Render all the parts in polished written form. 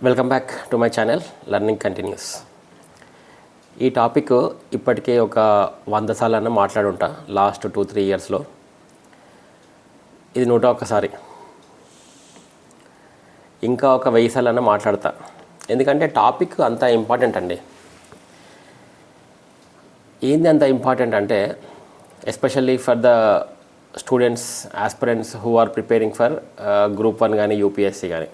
Welcome back to my channel learning continuous. ఈ topic ఇప్పటికే ఒక 100 సార్లన్నా మాట్లాడుంటా లాస్ట్ 2-3 ఇయర్స్లో. ఇది 101 ఇంకా ఒక 1000 సార్లన్నా మాట్లాడతా, ఎందుకంటే టాపిక్ అంత ఇంపార్టెంట్ అండి. ఏంది అంత ఇంపార్టెంట్ అంటే especially for the students, aspirants who are preparing for group 1 కానీ యూపీఎస్సీ కానీ.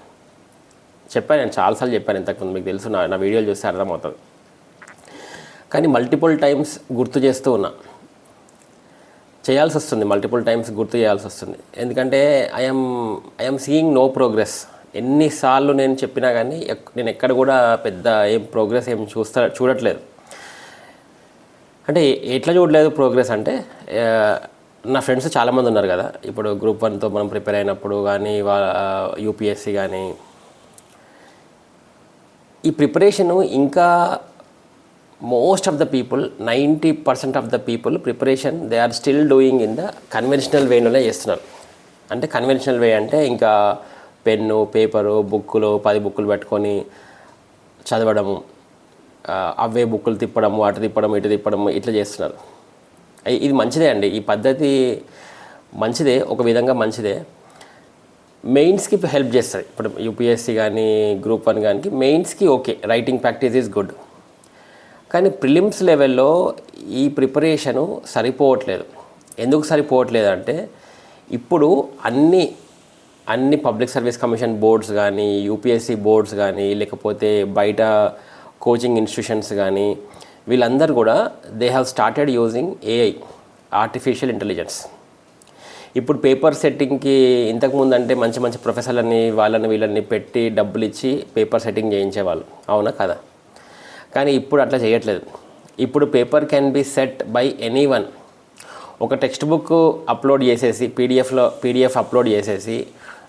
చెప్పాను, నేను చాలాసార్లు చెప్పాను ఇంతకుముందు, మీకు తెలుసు, నా వీడియోలు చూస్తే అర్థమవుతుంది. కానీ మల్టిపుల్ టైమ్స్ గుర్తు చేస్తూ ఉన్నా, చేయాల్సి వస్తుంది, మల్టిపుల్ టైమ్స్ గుర్తు చేయాల్సి వస్తుంది. ఎందుకంటే ఐఎమ్ సీయింగ్ నో ప్రోగ్రెస్. ఎన్నిసార్లు నేను చెప్పినా కానీ నేను ఎక్కడ కూడా పెద్ద ఏం ప్రోగ్రెస్ ఏం చూడట్లేదు. అంటే ఎట్లా చూడలేదు ప్రోగ్రెస్ అంటే, నా ఫ్రెండ్స్ చాలామంది ఉన్నారు కదా, ఇప్పుడు గ్రూప్ 1తో మనం ప్రిపేర్ అయినప్పుడు కానీ యూపీఎస్సీ కానీ, ఈ ప్రిపరేషను ఇంకా most of the people 90% of the people preparation they are still doing in the conventional వేలోనే చేస్తున్నారు. అంటే కన్వెన్షనల్ వే అంటే ఇంకా పెన్ను, పేపరు, బుక్కులు 10 బుక్కులు పెట్టుకొని చదవడము, అవే బుక్కులు తిప్పడము, అటు తిప్పడం ఇటు తిప్పడము, ఇట్లా చేస్తున్నారు. ఇది మంచిదే అండి, ఈ పద్ధతి మంచిదే, ఒక విధంగా మంచిదే. మెయిన్స్కి హెల్ప్ చేస్తుంది. ఇప్పుడు యూపీఎస్సీ కానీ గ్రూప్ 1 కానీ మెయిన్స్కి okay, writing practice is good. కానీ ప్రిలిమ్స్ లెవెల్లో ఈ ప్రిపరేషను సరిపోవట్లేదు. ఎందుకు సరిపోవట్లేదు అంటే, ఇప్పుడు అన్ని పబ్లిక్ సర్వీస్ కమిషన్ బోర్డ్స్ కానీ, యూపీఎస్సీ బోర్డ్స్ కానీ, లేకపోతే బయట కోచింగ్ ఇన్స్టిట్యూషన్స్ కానీ, వీళ్ళందరూ కూడా they have started using AI, artificial intelligence. ఇప్పుడు పేపర్ సెట్టింగ్కి ఇంతకుముందు అంటే మంచి ప్రొఫెసర్లని వీళ్ళని పెట్టి డబ్బులు ఇచ్చి పేపర్ సెట్టింగ్ చేయించేవాళ్ళు, అవునా కదా? కానీ ఇప్పుడు అట్లా చేయట్లేదు. ఇప్పుడు paper can be set by anyone. ఒక టెక్స్ట్ బుక్ అప్లోడ్ చేసేసి పీడిఎఫ్ అప్లోడ్ చేసేసి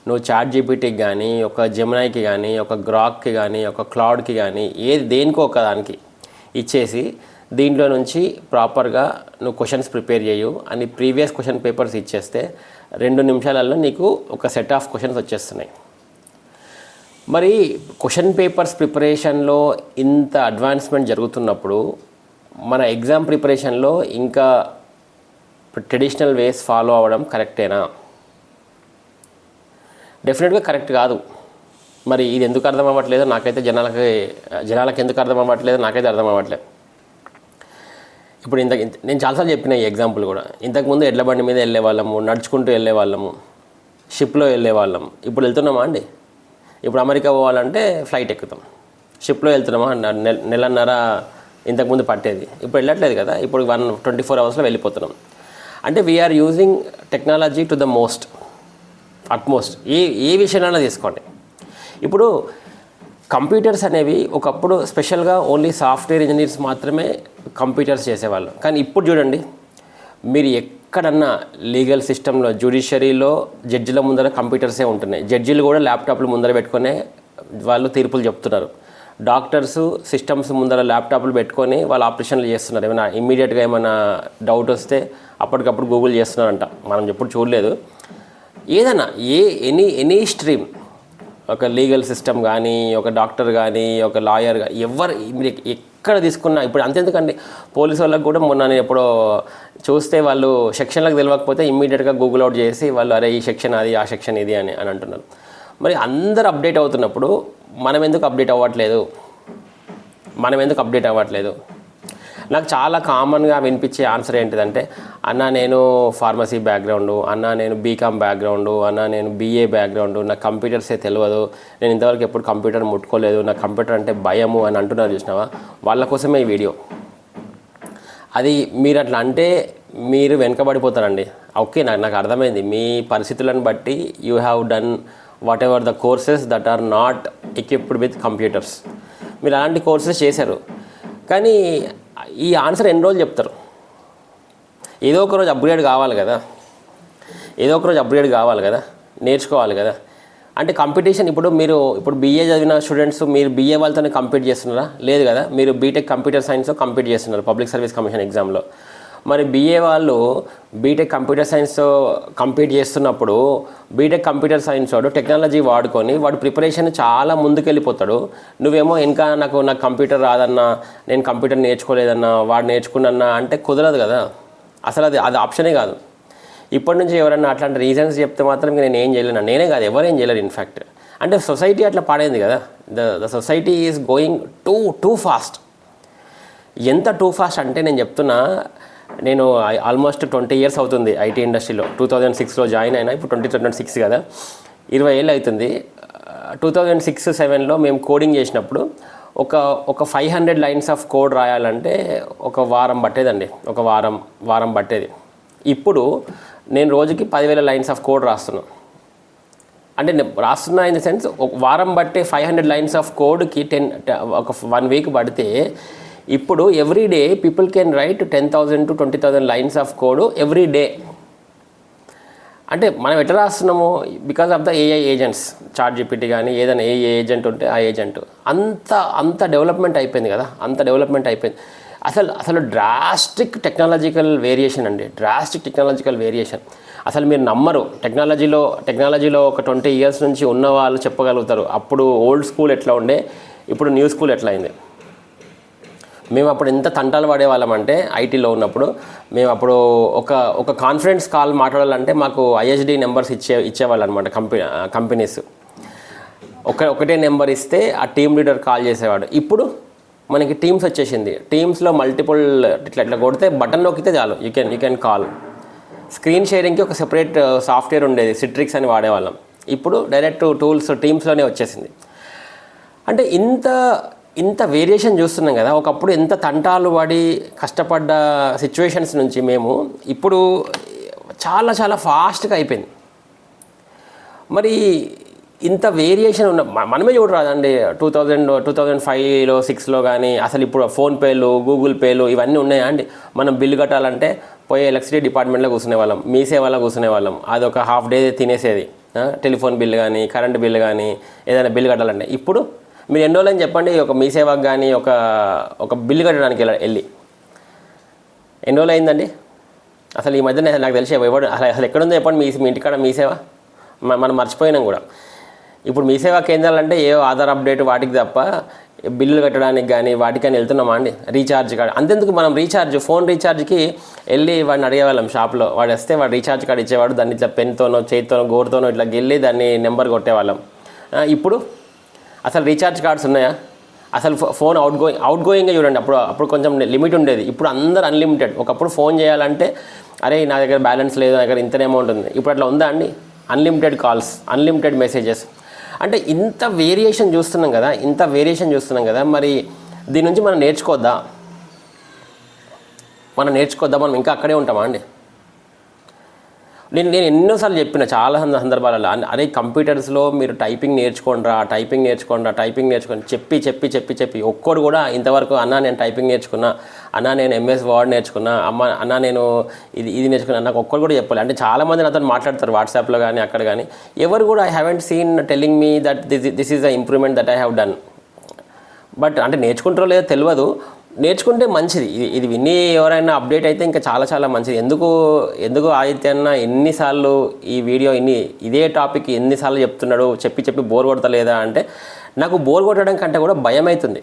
నువ్వు చాట్ జీపీటీకి కానీ, ఒక జెమినైకి కానీ, ఒక గ్రాక్కి కానీ, ఒక క్లౌడ్కి కానీ, దేనికో ఒక దానికి ఇచ్చేసి దీంట్లో నుంచి ప్రాపర్గా నువ్వు క్వశ్చన్స్ ప్రిపేర్ చేయు అని ప్రీవియస్ క్వశ్చన్ పేపర్స్ ఇచ్చేస్తే 2 నిమిషాలలో నీకు ఒక సెట్ ఆఫ్ క్వశ్చన్స్ వచ్చేస్తున్నాయి. మరి క్వశ్చన్ పేపర్స్ ప్రిపరేషన్లో ఇంత అడ్వాన్స్మెంట్ జరుగుతున్నప్పుడు మన ఎగ్జామ్ ప్రిపరేషన్లో ఇంకా ట్రెడిషనల్ వేస్ ఫాలో అవ్వడం కరెక్టేనా? డెఫినెట్గా కరెక్ట్ కాదు. మరి ఇది ఎందుకు అర్థం అవ్వట్లేదో నాకైతే, జనాలకు ఎందుకు అర్థం అవ్వట్లేదో నాకైతే అర్థం అవ్వట్లేదు. ఇప్పుడు నేను చాలాసార్లు చెప్పిన ఈ ఎగ్జాంపుల్ కూడా, ఇంతకుముందు ఎడ్ల బండి మీద వెళ్ళేవాళ్ళము, నడుచుకుంటూ వెళ్ళేవాళ్ళము, షిప్లో వెళ్ళేవాళ్ళము. ఇప్పుడు వెళ్తున్నామా అండి? ఇప్పుడు అమెరికా పోవాలంటే ఫ్లైట్ ఎక్కుతాం. షిప్లో వెళ్తున్నామా? నెలన్నర ఇంతకుముందు పట్టేది, ఇప్పుడు వెళ్ళట్లేదు కదా. ఇప్పుడు 24 అవర్స్లో వెళ్ళిపోతున్నాం. అంటే we're using technology to the utmost. ఏ విషయంలో తీసుకోండి. ఇప్పుడు కంప్యూటర్స్ అనేవి ఒకప్పుడు స్పెషల్గా ఓన్లీ సాఫ్ట్వేర్ ఇంజనీర్స్ మాత్రమే కంప్యూటర్స్ చేసేవాళ్ళు. కానీ ఇప్పుడు చూడండి, మీరు ఎక్కడన్నా లీగల్ సిస్టంలో, జ్యుడిషియరీలో జడ్జిల ముందర కంప్యూటర్సే ఉంటున్నాయి. జడ్జిలు కూడా ల్యాప్టాప్లు ముందర పెట్టుకునే వాళ్ళు తీర్పులు చెప్తున్నారు. డాక్టర్స్ సిస్టమ్స్ ముందర ల్యాప్టాప్లు పెట్టుకొని వాళ్ళు ఆపరేషన్లు చేస్తున్నారు. ఏమైనా ఇమ్మీడియట్గా ఏమైనా డౌట్ వస్తే అప్పటికప్పుడు గూగుల్ చేస్తున్నారంట, మనం ఎప్పుడు చూడలేదు. ఏదైనా ఎనీ స్ట్రీమ్, ఒక లీగల్ సిస్టమ్ కానీ, ఒక డాక్టర్ కానీ, ఒక లాయర్ కానీ, మీరు ఎక్కడ తీసుకున్నా, ఇప్పుడు అంతెందుకండి, పోలీసు వాళ్ళకి కూడా మొన్న నేను ఎప్పుడో చూస్తే వాళ్ళు సెక్షన్లకు తెలియకపోతే ఇమ్మీడియట్గా గూగుల్ అవుట్ చేసి వాళ్ళు అరే ఈ సెక్షన్ అది, ఆ సెక్షన్ ఇది అని అంటున్నారు. మరి అందరు అప్డేట్ అవుతున్నప్పుడు మనం ఎందుకు అప్డేట్ అవ్వట్లేదు? నాకు చాలా కామన్గా వినిపించే ఆన్సర్ ఏంటిదంటే, అన్న నేను ఫార్మసీ బ్యాక్గ్రౌండు, అన్న నేను బీకామ్ బ్యాక్గ్రౌండు, అన్న నేను బీఏ బ్యాక్గ్రౌండు, నాకు కంప్యూటర్సే తెలియదు, నేను ఇంతవరకు ఎప్పుడు కంప్యూటర్ ముట్టుకోలేదు, నాకు కంప్యూటర్ అంటే భయము అని అంటున్నారు. చూసినావా? వాళ్ళ కోసమే ఈ వీడియో. అది మీరు అట్లా అంటే మీరు వెనకబడిపోతారండి. ఓకే, నాకు అర్థమైంది, మీ పరిస్థితులను బట్టి you have done whatever the courses that are not equipped with computers. మీరు అలాంటి కోర్సెస్ చేశారు. కానీ ఈ ఆన్సర్ ఎన్ని రోజులు చెప్తారు? ఏదో ఒక రోజు అప్గ్రేడ్ కావాలి కదా, నేర్చుకోవాలి కదా. అంటే కాంపిటీషన్, ఇప్పుడు బీఏ చదివిన స్టూడెంట్స్ మీరు బీఏ వాళ్ళతోనే కంపీట్ చేస్తున్నారా? లేదు కదా. మీరు బీటెక్ కంప్యూటర్ సైన్స్ కంపీట్ చేస్తున్నారు పబ్లిక్ సర్వీస్ కమిషన్ ఎగ్జామ్లో. మరి బీఏ వాళ్ళు బీటెక్ కంప్యూటర్ సైన్స్తో కంప్లీట్ చేస్తున్నప్పుడు బీటెక్ కంప్యూటర్ సైన్స్ వాడు టెక్నాలజీ వాడుకొని వాడు ప్రిపరేషన్ చాలా ముందుకెళ్ళిపోతాడు. నువ్వేమో ఇంకా నాకు కంప్యూటర్ రాదన్నా, నేను కంప్యూటర్ నేర్చుకోలేదన్నా, వాడు నేర్చుకున్నా అంటే కుదరదు కదా. అసలు అది ఆప్షనే కాదు. ఇప్పటి నుంచి ఎవరన్నా అట్లాంటి రీజన్స్ చెప్తే మాత్రం నేను ఏం చేయలేను, నేనే కాదు ఎవరేం చేయలేరు. ఇన్ఫ్యాక్ట్ అంటే సొసైటీ అట్లా పాడైంది కదా. The society is going too fast. ఎంత టూ ఫాస్ట్ అంటే నేను చెప్తున్నా, నేను ఆల్మోస్ట్ 20 years అవుతుంది ఐటీ ఇండస్ట్రీలో. 2006లో జాయిన్ అయినా, ఇప్పుడు 2026 కదా, 20 ఏళ్ళు అవుతుంది. 2006-07లో మేము కోడింగ్ చేసినప్పుడు ఒక 500 lines ఆఫ్ కోడ్ రాయాలంటే ఒక వారం పట్టేదండి. ఒక వారం పట్టేది. ఇప్పుడు నేను రోజుకి 10,000 lines ఆఫ్ కోడ్ రాస్తున్నాను. అంటే రాస్తున్నా ఇన్ ద సెన్స్ ఒక వారం బట్టే 500 lines ఆఫ్ కోడ్కి 1 week పడితే ఇప్పుడు every day people can write 10,000 to 20,000 lines of code every day. అంటే మనం ఎట్లా రాస్తున్నాము? Because of the AI agents, ChatGPT కానీ ఏదైనా ఏ ఏజెంట్ ఉంటే ఆ ఏజెంట్ అంత డెవలప్మెంట్ అయిపోయింది కదా. అంత డెవలప్మెంట్ అయిపోయింది. అసలు డ్రాస్టిక్ టెక్నాలజికల్ వేరియేషన్ అండి. Drastic technological variation. అసలు మీరు నమ్మరు. టెక్నాలజీలో ఒక 20 years నుంచి ఉన్న వాళ్ళు చెప్పగలుగుతారు అప్పుడు ఓల్డ్ స్కూల్ ఎట్లా ఉండే, ఇప్పుడు న్యూ స్కూల్ ఎట్లా అయింది. మేము అప్పుడు ఎంత తంటాలు పడేవాళ్ళం అంటే ఐటీలో ఉన్నప్పుడు, మేము అప్పుడు ఒక కాన్ఫరెన్స్ కాల్ మాట్లాడాలంటే మాకు ఐఎస్డి నెంబర్స్ ఇచ్చేవాళ్ళు అనమాట కంపెనీస్. ఒకటే నెంబర్ ఇస్తే ఆ టీమ్ లీడర్ కాల్ చేసేవాడు. ఇప్పుడు మనకి టీమ్స్ వచ్చేసింది. టీమ్స్లో మల్టిపుల్ ఇట్లా కొడితే బటన్ నొక్కితే చాలు, యూ కెన్ కాల్. స్క్రీన్ షేరింగ్కి ఒక సెపరేట్ సాఫ్ట్వేర్ ఉండేది, సిట్రిక్స్ అని వాడేవాళ్ళం. ఇప్పుడు డైరెక్ట్ టూల్స్ టీమ్స్లోనే వచ్చేసింది. అంటే ఇంత వేరియేషన్ చూస్తున్నాం కదా. ఒకప్పుడు ఎంత తంటాలు పడి కష్టపడ్డ సిచ్యువేషన్స్ నుంచి మేము ఇప్పుడు చాలా ఫాస్ట్గా అయిపోయింది. మరి ఇంత వేరియేషన్ ఉన్న మనమే చూడరాదండి. 2005లో 6లో కానీ అసలు ఇప్పుడు ఫోన్పేలు, గూగుల్ పేలు ఇవన్నీ ఉన్నాయా అండి? మనం బిల్లు కట్టాలంటే పోయి ఎలక్ట్రిసిటీ డిపార్ట్మెంట్లో కూర్చునే వాళ్ళం, మీ సేవలో కూర్చునే వాళ్ళం. అది ఒక హాఫ్ డే తినేసేది. టెలిఫోన్ బిల్లు కానీ, కరెంట్ బిల్లు కానీ, ఏదైనా బిల్లు కట్టాలంటే ఇప్పుడు మీరు ఎన్ని రోజులని చెప్పండి ఒక మీ సేవకు కానీ ఒక బిల్లు కట్టడానికి వెళ్ళి ఎన్ని రోజులు అయిందండి? అసలు ఈ మధ్యన నాకు తెలిసి ఎవరు అసలు ఎక్కడుందో చెప్పండి మీ ఇంటికాడ మీ సేవ. మనం మర్చిపోయినాం కూడా. ఇప్పుడు మీ సేవా కేంద్రాలంటే ఏ ఆధార్ అప్డేట్ వాటికి తప్ప బిల్లులు కట్టడానికి కానీ వాటికని వెళ్తున్నామా అండి? రీఛార్జ్ కార్డ్ అంతెందుకు, మనం ఫోన్ రీఛార్జ్కి వెళ్ళి వాడిని అడిగేవాళ్ళం షాప్లో. వాడు వస్తే వాడు రీఛార్జ్ కార్డ్ ఇచ్చేవాడు. దాన్ని ఇట్లా పెన్తోనో చేతితోనో గోరుతోనో ఇట్లా వెళ్ళి దాన్ని నెంబర్ కొట్టేవాళ్ళం. ఇప్పుడు అసలు రీఛార్జ్ కార్డ్స్ ఉన్నాయా? అసలు ఫోన్ అవుట్ గోయింగ్గా చూడండి. అప్పుడు కొంచెం లిమిట్ ఉండేది. ఇప్పుడు అందరు అన్లిమిటెడ్. ఒకప్పుడు ఫోన్ చేయాలంటే అరే నా దగ్గర బ్యాలెన్స్ లేదు, నా దగ్గర ఇంతనే అమౌంట్ ఉంది. ఇప్పుడు అట్లా ఉందా అండి? Unlimited calls, unlimited messages. అంటే ఇంత వేరియేషన్ చూస్తున్నాం కదా. మరి దీని నుంచి మనం నేర్చుకోవద్దా? మనం ఇంకా అక్కడే ఉంటామా అండి? నేను ఎన్నోసార్లు చెప్పిన చాలా సందర్భాలలో, అరే కంప్యూటర్స్లో మీరు టైపింగ్ నేర్చుకోండి చెప్పి ఒక్కడు కూడా ఇంతవరకు అన్నా నేను టైపింగ్ నేర్చుకున్నా, అన్నా నేను ఎంఎస్ వర్డ్ నేర్చుకున్నా, అన్నా నేను ఇది నేర్చుకున్నా, నాకు ఒక్కడు కూడా చెప్పాలి. అంటే చాలామంది నాతో మాట్లాడతారు వాట్సాప్లో కానీ అక్కడ కానీ. ఎవరు కూడా I haven't seen telling me that this is the improvement that I have done. But అంటే నేర్చుకుంటారో లేదో తెలియదు. నేర్చుకుంటే మంచిది. ఇది విని ఎవరైనా అప్డేట్ అయితే ఇంకా చాలా మంచిది. ఎందుకు ఆదిత్య అన్న ఎన్నిసార్లు ఈ వీడియో ఇదే టాపిక్ ఎన్నిసార్లు చెప్తున్నాడు, చెప్పి బోర్ కొడతలేదా అంటే, నాకు బోర్ కొట్టడం కంటే కూడా భయం అవుతుంది.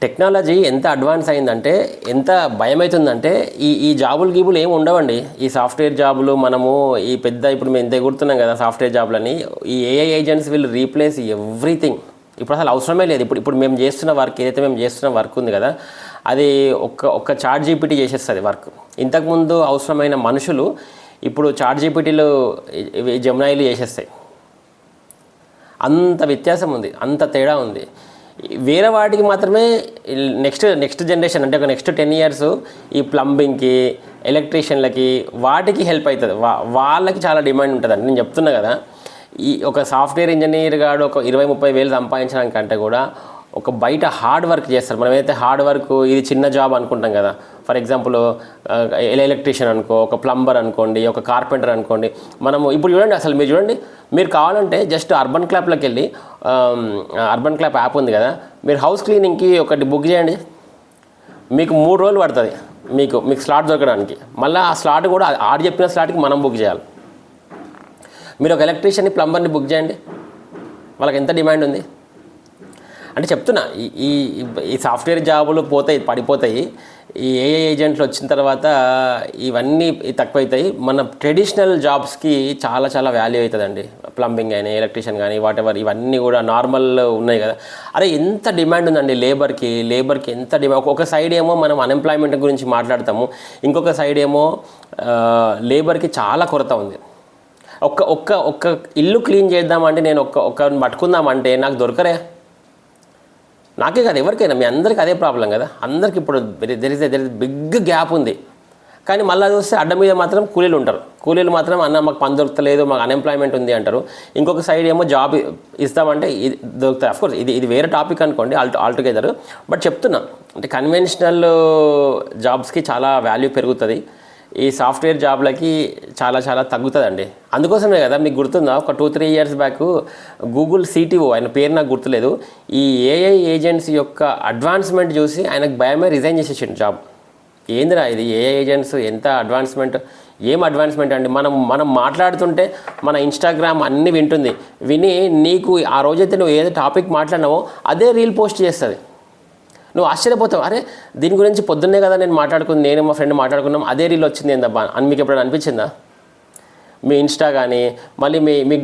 టెక్నాలజీ ఎంత అడ్వాన్స్ అయిందంటే ఎంత భయం అవుతుందంటే ఈ జాబులు ఏమి ఉండవండి. ఈ సాఫ్ట్వేర్ జాబులు మనము ఇప్పుడు మేము ఇంత ఎగురుతున్నాం కదా సాఫ్ట్వేర్ జాబులని. ఈ AI agents will replace everything. ఇప్పుడు అసలు అవసరమే లేదు. ఇప్పుడు మేము చేస్తున్న వర్క్, ఏదైతే మేము చేస్తున్న వర్క్ ఉంది కదా, అది ఒక్క చాట్‌జిపిటి చేసేస్తుంది వర్క్. ఇంతకుముందు అవసరమైన మనుషులు ఇప్పుడు చాట్‌జిపిటిలు, జెమినైలు చేసేస్తాయి. అంత వ్యత్యాసం ఉంది, అంత తేడా ఉంది. వేరే వాటికి మాత్రమే నెక్స్ట్ జనరేషన్ అంటే ఒక నెక్స్ట్ 10 years ఈ ప్లంబింగ్కి, ఎలక్ట్రీషియన్లకి వాటికి హెల్ప్ అవుతుంది. వాళ్ళకి చాలా డిమాండ్ ఉంటుందండి. నేను చెప్తున్నా కదా, ఒక సాఫ్ట్వేర్ ఇంజనీర్ గాడు ఒక 20-30 వేలు సంపాదించడానికంటే కూడా ఒక బయట హార్డ్ వర్క్ చేస్తారు. మనం ఏదైతే హార్డ్ వర్క్ ఇది చిన్న జాబ్ అనుకుంటాం కదా. ఫర్ ఎగ్జాంపుల్ ఎలక్ట్రీషియన్ అనుకో, ఒక ప్లంబర్ అనుకోండి, ఒక కార్పెంటర్ అనుకోండి. మనము ఇప్పుడు చూడండి, అసలు మీరు చూడండి, మీరు కావాలంటే జస్ట్ అర్బన్ క్లాప్లోకి వెళ్ళి, అర్బన్ క్లాప్ యాప్ ఉంది కదా, మీరు హౌస్ క్లీనింగ్కి ఒకటి బుక్ చేయండి, మీకు 3 రోజులు పడుతుంది. మీకు స్లాట్ దొరకడానికి. మళ్ళీ ఆ స్లాట్ కూడా ఆడు చెప్పిన స్లాట్కి మనం బుక్ చేయాలి. మీరు ఒక ఎలక్ట్రీషియన్ని, ప్లంబర్ని బుక్ చేయండి, వాళ్ళకి ఎంత డిమాండ్ ఉంది అంటే చెప్తున్నా. ఈ ఈ సాఫ్ట్వేర్ జాబులు పడిపోతాయి. ఈ ఏఐ ఏజెంట్లు వచ్చిన తర్వాత ఇవన్నీ తక్కువవుతాయి. మన ట్రెడిషనల్ జాబ్స్కి చాలా చాలా వాల్యూ అవుతుందండి. ప్లంబింగ్ కానీ, ఎలక్ట్రీషియన్ కానీ, వాటెవర్, ఇవన్నీ కూడా నార్మల్ ఉన్నాయి కదా. అరే ఎంత డిమాండ్ ఉందండి లేబర్కి ఎంత డిమాండ్. ఒక సైడ్ ఏమో మనం అన్ఎంప్లాయ్మెంట్ గురించి మాట్లాడతాము, ఇంకొక సైడ్ ఏమో లేబర్కి చాలా కొరత ఉంది. ఒక్క ఇల్లు క్లీన్ చేద్దామంటే, నేను ఒక్కరిని పట్టుకుందామంటే నాకు దొరకరే. నాకే కాదు, ఎవరికైనా, మీ అందరికీ అదే ప్రాబ్లం కదా. అందరికి ఇప్పుడు దెర్ ఇస్ బిగ్ గ్యాప్ ఉంది. కానీ మళ్ళీ చూస్తే అడ్డ మీద మాత్రం కూలీలు ఉంటారు. కూలీలు మాత్రం అన్న మాకు పని దొరకలేదు, మాకు అన్ఎంప్లాయ్మెంట్ ఉంది అంటారు. ఇంకొక సైడ్ ఏమో జాబ్ ఇస్తామంటే ఇది దొరుకుతాయి. అఫ్కోర్స్ ఇది వేరే టాపిక్ అనుకోండి ఆల్టుగెదర్. బట్ చెప్తున్నా, అంటే కన్వెన్షనల్ జాబ్స్కి చాలా వాల్యూ పెరుగుతుంది. ఈ సాఫ్ట్వేర్ జాబ్లకి చాలా చాలా తగ్గుతుందండి. అందుకోసమే కదా, మీకు గుర్తుందా, ఒక 2-3 ఇయర్స్ బ్యాక్ గూగుల్ CTO, ఆయన పేరు నాకు గుర్తులేదు, ఈ ఏఐ ఏజెంట్స్ యొక్క అడ్వాన్స్మెంట్ చూసి ఆయనకు భయమే రిజైన్ చేసేసిండు జాబ్. ఏందిరా ఇది, ఏఐ ఏజెంట్స్ ఎంత అడ్వాన్స్మెంట్, ఏం అడ్వాన్స్మెంట్ అండి. మనం మాట్లాడుతుంటే మన ఇన్స్టాగ్రామ్ అన్నీ విని నీకు ఆ రోజైతే నువ్వు ఏదో టాపిక్ మాట్లాడినావో అదే రీల్ పోస్ట్ చేస్తుంది. నువ్వు ఆశ్చర్యపోతావు, అరే దీని గురించి పొద్దున్నే కదా నేను మా ఫ్రెండ్ మాట్లాడుకున్నాం, అదే రీల్ వచ్చింది ఏందబ్బా అని మీకు ఎప్పుడైనా అనిపించిందా? మీ ఇన్స్టా కానీ, మళ్ళీ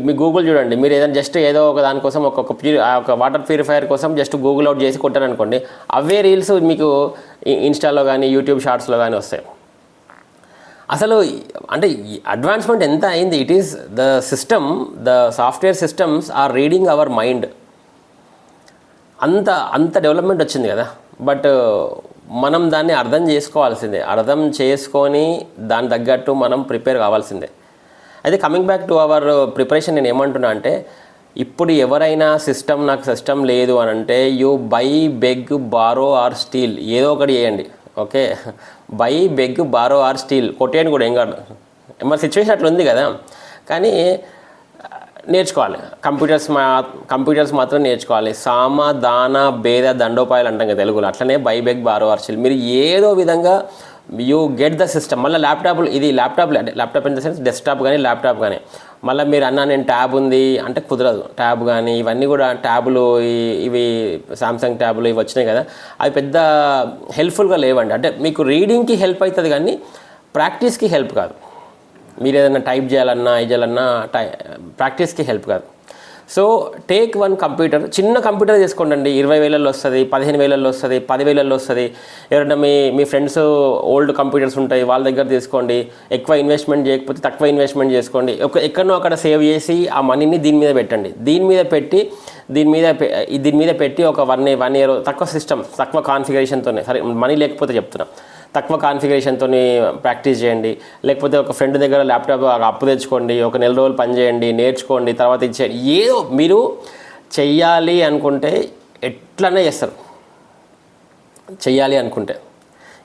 మీ గూగుల్ చూడండి, మీరు ఏదైనా జస్ట్ ఏదో ఒక దానికోసం ఒక వాటర్ ప్యూరిఫైయర్ కోసం జస్ట్ గూగుల్ అవుట్ చేసి కొట్టారనుకోండి, అవే రీల్స్ మీకు ఇన్స్టాలో కానీ, యూట్యూబ్ షార్ట్స్లో కానీ వస్తాయి. అసలు అంటే అడ్వాన్స్మెంట్ ఎంత అయింది. It is the software systems are reading our mind. అంత డెవలప్మెంట్ వచ్చింది కదా. బట్ మనం దాన్ని అర్థం చేసుకోవాల్సిందే. అర్థం చేసుకొని దాని తగ్గట్టు మనం ప్రిపేర్ కావాల్సిందే. అయితే coming back to our preparation, నేను ఏమంటున్నా అంటే, ఇప్పుడు ఎవరైనా నాకు సిస్టమ్ లేదు అని అంటే, you buy, beg, borrow or steal, ఏదో ఒకటి చేయండి. Okay, buy, beg, borrow or steal కొట్టేయండి కూడా, ఏం కాదు. మరి సిచ్యువేషన్ అట్లా ఉంది కదా. కానీ నేర్చుకోవాలి. కంప్యూటర్స్ మాత్రం నేర్చుకోవాలి. సామ, దాన, భేద, దండోపాయాలు అంటాం కదా తెలుగులో. అట్లనే by, beg, borrow or steal. మీరు ఏదో విధంగా యూ గెట్ ద సిస్టమ్. మళ్ళీ laptop in the sense desktop కానీ, ల్యాప్టాప్ కానీ. మళ్ళీ మీరు నేను ట్యాబ్ ఉంది అంటే కుదరదు. ట్యాబ్ కానీ ఇవన్నీ కూడా, ట్యాబులు ఇవి సామ్సంగ్ ట్యాబులు ఇవి వచ్చినాయి కదా, అవి పెద్ద హెల్ప్ఫుల్గా లేవండి. అంటే మీకు రీడింగ్కి హెల్ప్ అవుతుంది కానీ ప్రాక్టీస్కి హెల్ప్ కాదు. మీరు ఏదైనా టైప్ చేయాలన్నా ప్రాక్టీస్కి హెల్ప్ కాదు. సో టేక్ వన్ కంప్యూటర్, చిన్న కంప్యూటర్ తీసుకోండి. 20,000 వస్తుంది, 15,000 వస్తుంది, 10,000 వస్తుంది. ఎవరైనా మీ ఫ్రెండ్స్ ఓల్డ్ కంప్యూటర్స్ ఉంటాయి, వాళ్ళ దగ్గర తీసుకోండి. ఎక్కువ ఇన్వెస్ట్మెంట్ చేయకపోతే తక్కువ ఇన్వెస్ట్మెంట్ చేసుకోండి. ఎక్కడనో అక్కడ సేవ్ చేసి ఆ మనీని దీని మీద పెట్టండి. దీని మీద పెట్టి ఒక 1 year తక్కువ సిస్టమ్, తక్కువ కాన్ఫిగరేషన్తోనే, సరే మనీ లేకపోతే చెప్తున్నా, తక్కువ కాన్ఫిగరేషన్తో ప్రాక్టీస్ చేయండి. లేకపోతే ఒక ఫ్రెండ్ దగ్గర ల్యాప్టాప్ అప్పు తెచ్చుకోండి, ఒక నెల రోజులు పని చేయండి, నేర్చుకోండి, తర్వాత ఇచ్చేయండి. ఏదో మీరు చెయ్యాలి అనుకుంటే ఎట్లనే చేస్తారు, చెయ్యాలి అనుకుంటే.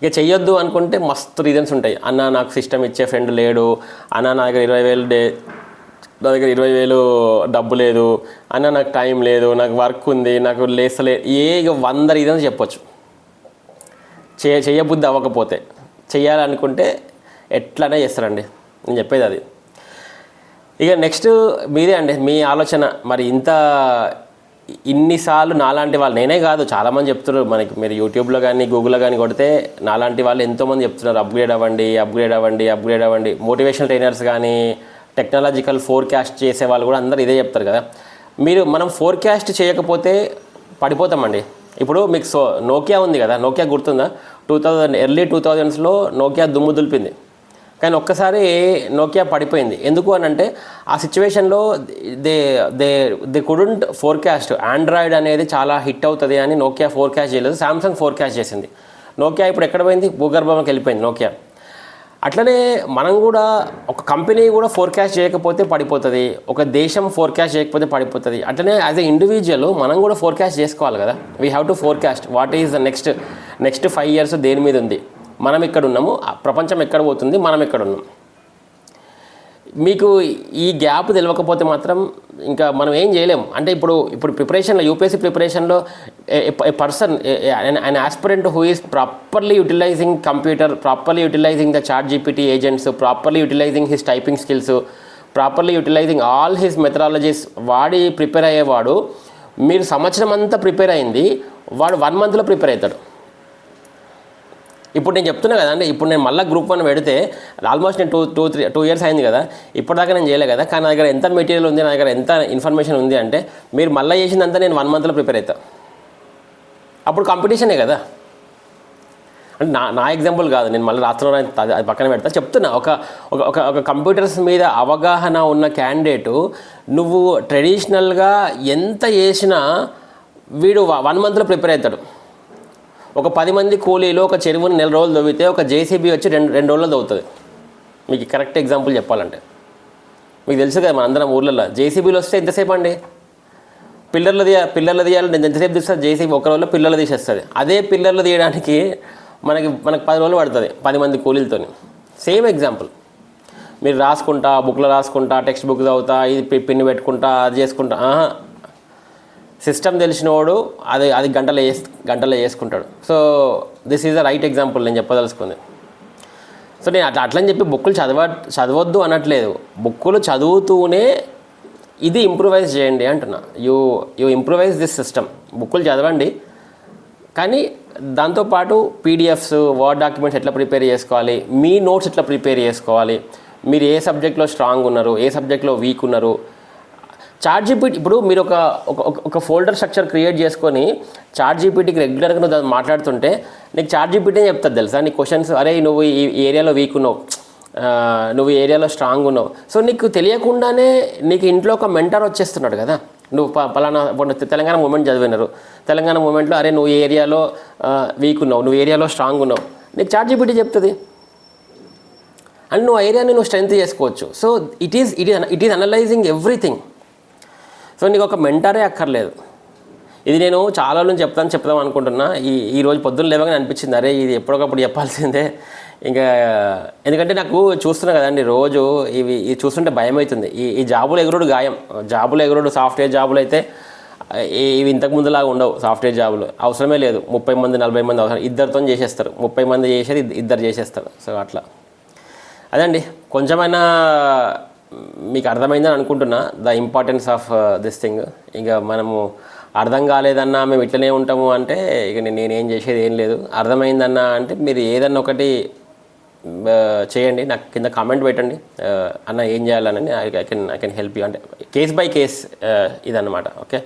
ఇక చెయ్యొద్దు అనుకుంటే మస్తు రీజన్స్ ఉంటాయి. అన్న నాకు సిస్టమ్ ఇచ్చే ఫ్రెండ్ లేడు, అన్న నా దగ్గర 20,000 డబ్బు లేదు, అన్న నాకు టైం లేదు, నాకు వర్క్ ఉంది, నాకు లేస్తలేదు, 100 రీజన్స్ చెప్పొచ్చు. చెయ్యబుద్ధి అవ్వకపోతే, చెయ్యాలనుకుంటే ఎట్లనే చేస్తారండి, నేను చెప్పేది అది. ఇక నెక్స్ట్ మీదే అండి, మీ ఆలోచన. మరి ఇన్నిసార్లు నాలాంటి వాళ్ళు, నేనే కాదు చాలామంది చెప్తున్నారు మనకి, మీరు యూట్యూబ్లో కానీ గూగుల్లో కానీ కొడితే నాలాంటి వాళ్ళు ఎంతోమంది చెప్తున్నారు, అప్గ్రేడ్ అవ్వండి. మోటివేషనల్ ట్రైనర్స్ కానీ, టెక్నాలజికల్ ఫోర్కాస్ట్ చేసే వాళ్ళు కూడా అందరూ ఇదే చెప్తారు కదా. మనం ఫోర్కాస్ట్ చేయకపోతే పడిపోతామండి. ఇప్పుడు మీకు నోకియా ఉంది కదా, నోకియా గుర్తుందా? ఎర్లీ 2000s నోకియా దుమ్ము దులిపింది. కానీ ఒక్కసారి నోకియా పడిపోయింది. ఎందుకు అని అంటే, ఆ సిచ్యువేషన్లో దే కుడెంట్ ఫోర్కాస్ట్. ఆండ్రాయిడ్ అనేది చాలా హిట్ అవుతుంది అని నోకియా ఫోర్కాస్ట్ చేయలేదు, సామ్సంగ్ ఫోర్కాస్ట్ చేసింది. నోకియా ఇప్పుడు ఎక్కడ పోయింది? భూగర్భంలోకి వెళ్ళిపోయింది నోకియా. అట్లనే మనం కూడా, ఒక కంపెనీ కూడా ఫోర్కాస్ట్ చేయకపోతే పడిపోతుంది, ఒక దేశం ఫోర్కాస్ట్ చేయకపోతే పడిపోతుంది. అట్లనే యాజ్ ఎ ఇండివిజువల్ మనం కూడా ఫోర్కాస్ట్ చేసుకోవాలి కదా. We have to forecast what is the next 5 years దేని మీద ఉంది, మనం ఎక్కడ ఉన్నాము, ప్రపంచం ఎక్కడ పోతుంది, మనం ఎక్కడ ఉన్నాం. మీకు ఈ గ్యాప్ తెలియకపోతే మాత్రం ఇంకా మనం ఏం చేయలేం. అంటే ఇప్పుడు ప్రిపరేషన్లో యూపీఎస్సీ ప్రిపరేషన్లో person an aspirant who is properly utilizing computer, properly utilizing the ChatGPT agents, properly utilizing his typing skills, properly utilizing all his methodologies వాడి ప్రిపేర్ అయ్యేవాడు, మీరు సంవత్సరం అంతా ప్రిపేర్ అయింది వాడు 1 monthలో ప్రిపేర్ అవుతాడు. ఇప్పుడు నేను చెప్తున్నా కదా అంటే ఇప్పుడు నేను మళ్ళీ గ్రూప్ 1 పెడితే ఆల్మోస్ట్ నేను 2 years అయింది కదా, ఇప్పటిదాకా నేను చేయలే కదా, కానీ నా దగ్గర ఎంత మెటీరియల్ ఉంది, నా దగ్గర ఎంత ఇన్ఫర్మేషన్ ఉంది అంటే మీరు మళ్ళీ చేసిందంతా నేను 1 monthలో ప్రిపేర్ అవుతా. అప్పుడు కాంపిటీషనే కదా. అంటే నా ఎగ్జాంపుల్ కాదు, నేను మళ్ళీ రాత్రిలో అది పక్కన పెడతా, చెప్తున్నా. ఒక కంప్యూటర్స్ మీద అవగాహన ఉన్న క్యాండిడేటు నువ్వు ట్రెడిషనల్గా ఎంత చేసినా వీడు 1 monthలో ప్రిపేర్ అవుతాడు. ఒక 10 మంది కూలీలు ఒక చెరువుని 4 రోజులు తవ్వితే ఒక జేసీబీ వచ్చి 2 రోజుల్లో తవ్వుతుంది. మీకు కరెక్ట్ ఎగ్జాంపుల్ చెప్పాలంటే మీకు తెలుసు కదా, మన అందరం ఊర్లలో జేసీబీలు వస్తే ఎంతసేపు అండి, పిల్లర్లు తీయాలి, నేను ఎంతసేపు తీస్తుంది జేసీబీ, ఒక రోజులో పిల్లర్లు తీసేస్తుంది. అదే పిల్లర్లు తీయడానికి మనకి 10 రోజులు పడుతుంది 10 మంది కూలీలతో. Same example. మీరు రాసుకుంటా, బుక్లో రాసుకుంటా, టెక్స్ట్ బుక్ చదువుతా, ఇది పిన్ పెట్టుకుంటా, అది చేసుకుంటా, సిస్టమ్ తెలిసినవాడు అది గంటలో చేసుకుంటాడు. So this is the right example నేను చెప్పదలుచుకుంది. సో నేను అట్లని చెప్పి బుక్కులు చదవద్దు అనట్లేదు, బుక్కులు చదువుతూనే ఇది ఇంప్రూవైజ్ చేయండి అంటున్నా. You improvise this system. బుక్కులు చదవండి, కానీ దాంతోపాటు పీడిఎఫ్స్, వర్డ్ డాక్యుమెంట్స్ ఎట్లా ప్రిపేర్ చేసుకోవాలి, మీ నోట్స్ ఎట్లా ప్రిపేర్ చేసుకోవాలి, మీరు ఏ సబ్జెక్ట్లో స్ట్రాంగ్ ఉన్నారు, ఏ సబ్జెక్ట్లో వీక్ ఉన్నారు. చాట్జీపీటీ ఇప్పుడు మీరు ఒక ఫోల్డర్ స్ట్రక్చర్ క్రియేట్ చేసుకొని చాట్జీపీటీకి రెగ్యులర్గా నువ్వు దాన్ని మాట్లాడుతుంటే నీకు చాట్జీపీటీ చెప్తుంది తెలుసా నీ క్వశ్చన్స్. అరే నువ్వు ఈ ఏరియాలో వీక్ ఉన్నావు, నువ్వు ఈ ఏరియాలో స్ట్రాంగ్ ఉన్నావు. సో నీకు తెలియకుండానే నీకు ఇంట్లో ఒక మెంటర్ వచ్చేస్తున్నాడు కదా. నువ్వు పలానా తెలంగాణ మూమెంట్ చదివినారు, తెలంగాణ మూమెంట్లో అరే నువ్వు ఈ ఏరియాలో వీక్ ఉన్నావు, నువ్వు ఏరియాలో స్ట్రాంగ్ ఉన్నావు, నీకు చాట్జీపీటీ చెప్తుంది. అండ్ నువ్వు ఆ ఏరియాని నువ్వు స్ట్రెంత్ చేసుకోవచ్చు. So it is analysing everything. So నీకు ఒక మెంటరే అక్కర్లేదు. ఇది నేను చాలా నుంచి చెప్దాం అనుకుంటున్నా. ఈ రోజు పొద్దున్న లేవగానే అనిపించింది, అరే ఇది ఎప్పటికప్పుడు చెప్పాల్సిందే ఇంకా. ఎందుకంటే నాకు చూస్తున్నా కదండి రోజు ఇవి చూస్తుంటే భయం అవుతుంది. ఈ జాబులు ఎగురుడు గాయం. జాబులు ఎగురుడు సాఫ్ట్వేర్ జాబులు అయితే ఇవి ఇంతకు ముందులాగా ఉండవు. సాఫ్ట్వేర్ జాబులు అవసరమే లేదు, 30 మంది 40 మంది అవసరం, ఇద్దరితో చేసేస్తారు. 30 మంది చేసేది ఇద్దరు చేసేస్తారు. సో అట్లా అదండి, కొంచెమైనా మీకు అర్థమైందని అనుకుంటున్నా the importance of this thing. ఇక మనము అర్థం కాలేదన్నా మేము ఇట్లనే ఉంటాము అంటే ఇక నేనేం చేసేది ఏం లేదు. అర్థమైందన్నా అంటే మీరు ఏదన్నా ఒకటి చేయండి, నాకు కింద కామెంట్ పెట్టండి, అన్న ఏం చేయాలని. I can help you. అంటే కేస్ బై కేస్ ఇదన్నమాట. ఓకే,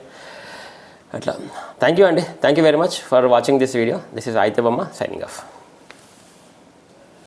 అట్లా. థ్యాంక్ యూ అండి, thank you very much for watching this video. This is ఆయితే బొమ్మ సైనింగ్ ఆఫ్.